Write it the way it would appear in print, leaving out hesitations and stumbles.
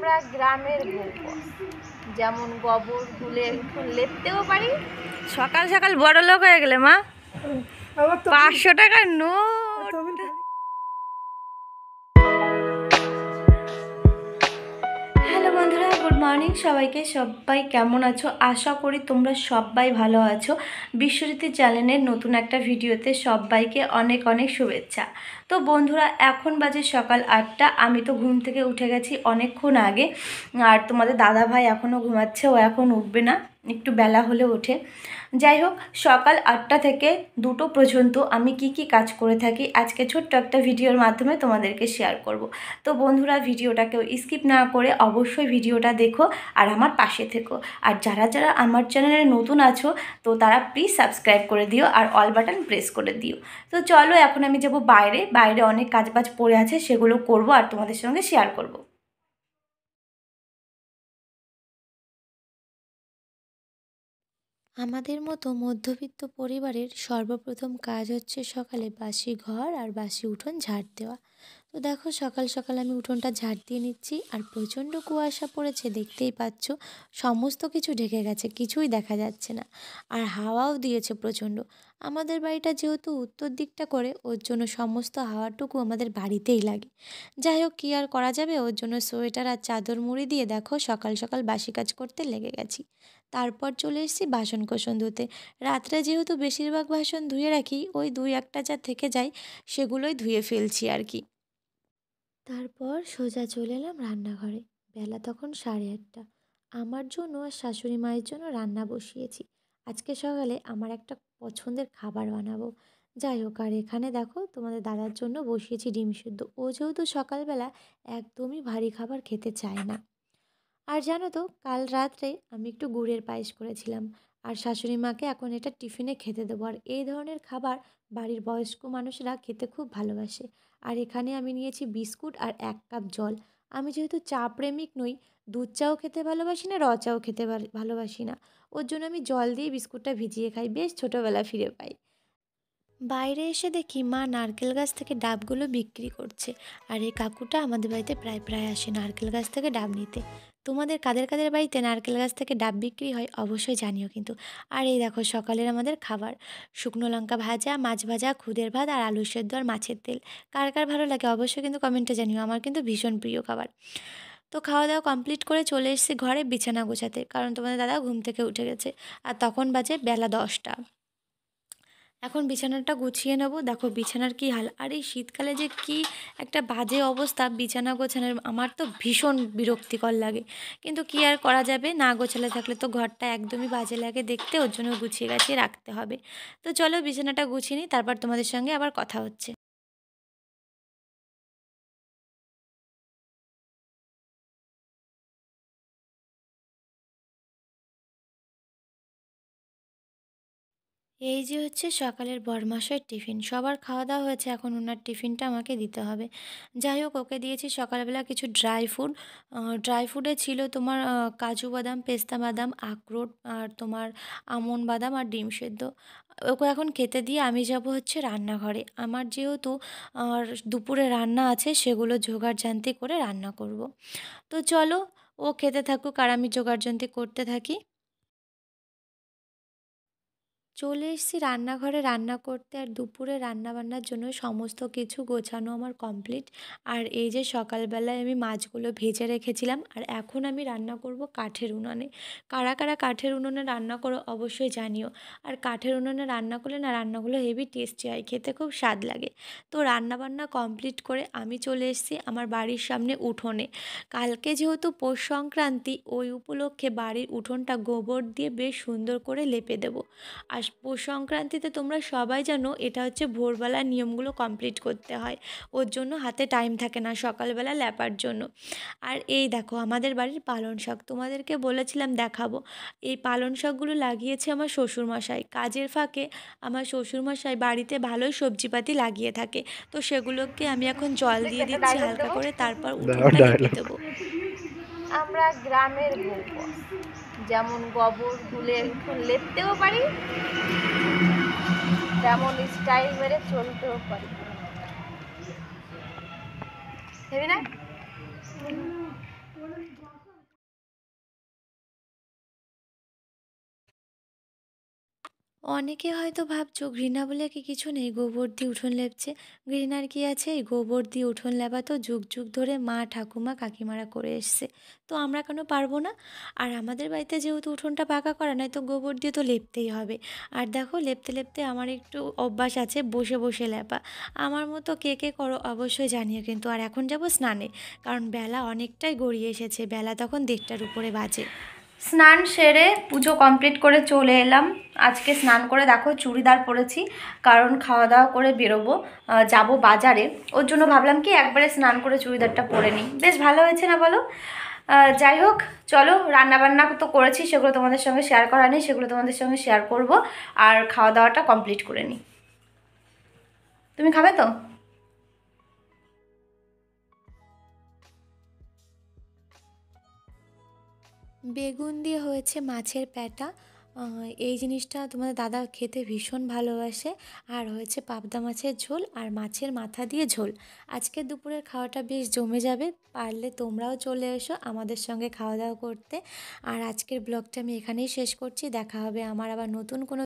আমরা গ্রামের বউ, যেমন গোবর ধুলে উঠোন লেপতেও পারি। সকাল সকাল বড় লোক হয়ে গেলে মা। 500 টাকার নোট। হ্যালো বন্ধুরা, গুড মর্নিং সবাইকে। সবাই কেমন আছো? আশা করি তোমরা সবাই ভালো আছো। বিশ্বজ্যোতি চ্যানেলের নতুন একটা ভিডিওতে সবাইকে অনেক অনেক শুভেচ্ছা। তো বন্ধুরা, এখন বাজে সকাল 8টা। আমি তো ঘুম থেকে উঠে গেছি অনেকক্ষণ আগে, আর তোমাদের দাদা ভাই এখনও ঘুমাচ্ছে, ও এখন উঠবে না, একটু বেলা হলে ওঠে। যাই হোক, সকাল 8টা থেকে 2টো পর্যন্ত আমি কি কাজ করে থাকি আজকে ছোট্ট একটা ভিডিওর মাধ্যমে তোমাদেরকে শেয়ার করব। তো বন্ধুরা, ভিডিওটাকেও স্কিপ না করে অবশ্যই ভিডিওটা দেখো আর আমার পাশে থেকো। আর যারা যারা আমার চ্যানেলে নতুন আছো তো তারা প্লিজ সাবস্ক্রাইব করে দিও আর অল বাটন প্রেস করে দিও। তো চলো, এখন আমি যাব বাইরে অনেক কাজবাজ পড়ে আছে, সেগুলো করব আর তোমাদের সঙ্গে শেয়ার করব। আমাদের মতো মধ্যবিত্ত পরিবারের সর্বপ্রথম কাজ হচ্ছে সকালে বাসি ঘর আর বাসি উঠোন ঝাড় দেওয়া। তো দেখো, সকাল সকাল আমি উঠোনটা ঝাড় দিয়ে নিচ্ছি, আর প্রচণ্ড কুয়াশা পড়েছে, দেখতেই পাচ্ছ। সমস্ত কিছু ঢেকে গেছে, কিছুই দেখা যাচ্ছে না। আর হাওয়াও দিয়েছে প্রচণ্ড। আমাদের বাড়িটা যেহেতু উত্তর দিকটা করে, ওর জন্য সমস্ত হাওয়াটুকু আমাদের বাড়িতেই লাগে। যাই হোক, কী আর করা যাবে, ওর জন্য সোয়েটার আর চাদর মুড়ি দিয়ে দেখো সকাল সকাল বাসি কাজ করতে লেগে গেছি। তারপর চলে এসেছি বাসন কোসন ধুতে। রাত্রে যেহেতু বেশিরভাগ বাসন ধুয়ে রাখি, ওই 2-1টা যা থেকে যায় সেগুলোই ধুয়ে ফেলছি আর কি। তারপর সোজা চলে এলাম রান্নাঘরে। বেলা তখন 8:30। আমার জন্য আর শাশুড়ি মায়ের জন্য রান্না বসিয়েছি। আজকে সকালে আমার একটা পছন্দের খাবার বানাবো। যাই হোক, আর এখানে দেখো তোমাদের দাদার জন্য বসিয়েছি ডিম সিদ্ধ। ও যেহেতু সকালবেলা একদমই ভারী খাবার খেতে চায় না। আর জানো তো, কাল রাত্রে আমি একটু গুড়ের পায়েস করেছিলাম, আর শাশুড়ি মাকে এখন এটা টিফিনে খেতে দেবো। আর এই ধরনের খাবার বাড়ির বয়স্ক মানুষরা খেতে খুব ভালোবাসে। আর এখানে আমি নিয়েছি বিস্কুট আর 1 কাপ জল। আমি যেহেতু চা প্রেমিক নই, দুধ চাও খেতে ভালোবাসি না, চাও খেতে ভালোবাসি না, ওর জন্য আমি জল দিয়ে বিস্কুটটা ভিজিয়ে খাই, বেশ ছোটোবেলা ফিরে পাই। বাইরে এসে দেখি মা নারকেল গাছ থেকে ডাবগুলো বিক্রি করছে। আর এই কাকুটা আমাদের বাড়িতে প্রায় প্রায় আসে নারকেল গাছ থেকে ডাব নিতে। তোমাদের কাদের কাদের বাড়িতে নারকেল গাছ থেকে ডাব বিক্রি হয় অবশ্যই জানিও কিন্তু। আর এই দেখো সকালের আমাদের খাবার: শুকনো লঙ্কা ভাজা, মাছ ভাজা, খুদের ভাত আর আলু সেদ্ধ আর মাছের তেল। কার কার ভালো লাগে অবশ্যই কিন্তু কমেন্টে জানিও, আমার কিন্তু ভীষণ প্রিয় খাবার। তো খাওয়া দাওয়া কমপ্লিট করে চলে এসেছি ঘরে বিছানা গোছাতে, কারণ তোমাদের দাদা ঘুম থেকে উঠে গেছে। আর তখন বাজে বেলা 10টা। এখন বিছানাটা গুছিয়ে নেব। দেখো বিছানার কী হাল, আর এই শীতকালে যে কি একটা বাজে অবস্থা বিছানা গোছানোর, আমার তো ভীষণ বিরক্তিকর লাগে। কিন্তু কি আর করা যাবে, না গোছালে থাকলে তো ঘরটা একদমই বাজে লাগে দেখতে, ওর জন্য গুছিয়ে গাছিয়ে রাখতে হবে। তো চলো বিছানাটা গুছিয়ে নিই, তারপর তোমাদের সঙ্গে আবার কথা হচ্ছে। এই যে হচ্ছে সকালের বরমাসের টিফিন। সবার খাওয়া দাওয়া হয়েছে, এখন ওনার টিফিনটা আমাকে দিতে হবে। যাই হোক, ওকে দিয়েছি সকালবেলা কিছু ড্রাই ফ্রুট। ড্রাই ফ্রুটে ছিল তোমার কাজু বাদাম, পেস্তা বাদাম, আখরোট, আর তোমার আমন্ড বাদাম আর ডিম সেদ্ধ। ওকে এখন খেতে দিয়ে আমি যাব হচ্ছে রান্নাঘরে। আমার যেহেতু আর দুপুরে রান্না আছে, সেগুলো জোগাড়জান্তি করে রান্না করব। তো চলো, ও খেতে থাকুক আর আমি জোগাড়জান্তি করতে থাকি। চলে এসেছি রান্নাঘরে রান্না করতে, আর দুপুরে রান্নাবান্নার জন্য সমস্ত কিছু গোছানো আমার কমপ্লিট। আর এই যে সকালবেলায় আমি মাছগুলো ভেজে রেখেছিলাম, আর এখন আমি রান্না করব কাঠের উনানে। কারা কারা কাঠের উনুনে রান্না করো অবশ্যই জানিও। আর কাঠের উনুনে রান্না করলে না, রান্নাগুলো হেভি টেস্টি হয়, খেতে খুব স্বাদ লাগে। তো রান্নাবান্না কমপ্লিট করে আমি চলে এসেছি আমার বাড়ির সামনে উঠোনে। কালকে যেহেতু পৌষ সংক্রান্তি, ওই উপলক্ষে বাড়ির উঠোনটা গোবর দিয়ে বেশ সুন্দর করে লেপে দেবো। আর পৌষ সংক্রান্তিতে তোমরা সবাই জানো, এটা হচ্ছে ভোরবেলা নিয়মগুলো কমপ্লিট করতে হয়, ওর জন্য হাতে টাইম থাকে না সকালবেলা ল্যাপার জন্য। আর এই দেখো আমাদের বাড়ির পালং শাক, তোমাদেরকে বলেছিলাম দেখাবো। এই পালং শাকগুলো লাগিয়েছে আমার শ্বশুরমশাই। কাজের ফাঁকে আমার শ্বশুরমশাই বাড়িতে ভালোই সবজিপাতি লাগিয়ে থাকে, তো সেগুলোকে আমি এখন জল দিয়ে একটা দিচ্ছি ডায়লগ হালকা দেবো, করে, তারপর উঠোনটা লেপে দেবো। আমরা গ্রামের বউ, যেমন গোবর ধুলে উঠোন লেপতেও পারি, তেমন স্টাইল মেরে চলতেও পারি। হেবি না? অনেকে হয়তো ভাবছো ঘৃণা বলে কি কিছু নেই, গোবর দিয়ে উঠোন লেপছে। ঘৃণার কি আছে? এই গোবর দিয়ে উঠোন লেপা তো যুগ যুগ ধরে মা ঠাকুমা কাকিমারা করে এসছে, তো আমরা কেন পারবো না? আর আমাদের বাড়িতে যেহেতু উঠোনটা পাকা করা নয়, তো গোবর দিয়ে তো লেপতেই হবে। আর দেখো, লেপতে লেপতে আমার একটু অভ্যাস আছে বসে বসে লেপা। আমার মতো কে কে করো অবশ্যই জানিও কিন্তু। আর এখন যাব স্নানে, কারণ বেলা অনেকটাই গড়িয়ে এসেছে, বেলা তখন 1:30টার উপরে বাজে। স্নান সেরে পুজো কমপ্লিট করে চলে এলাম। আজকে স্নান করে দেখো চুড়িদার পরেছি, কারণ খাওয়া দাওয়া করে বেরোবো, যাব বাজারে। ওর জন্য ভাবলাম কি একবারে স্নান করে চুড়িদারটা পরে নিই, বেশ ভালো হয়েছে না বলো? যাই হোক, চলো, রান্নাবান্না তো করেছি, সেগুলো তোমাদের সঙ্গে শেয়ার করা নেই, সেগুলো তোমাদের সঙ্গে শেয়ার করব। আর খাওয়া দাওয়াটা কমপ্লিট করে নিই। তুমি খাবে তো? বেগুন দিয়ে হয়েছে মাছের প্যাটা। এই জিনিসটা তোমাদের দাদা খেতে ভীষণ ভালোবাসে। আর হয়েছে পাবদা মাছের ঝোল আর মাছের মাথা দিয়ে ঝোল। আজকের দুপুরের খাওয়াটা বেশ জমে যাবে, পারলে তোমরাও চলে এসো আমাদের সঙ্গে খাওয়া দাওয়া করতে। আর আজকের ব্লগটা আমি এখানেই শেষ করছি। দেখা হবে আমার আবার নতুন কোনো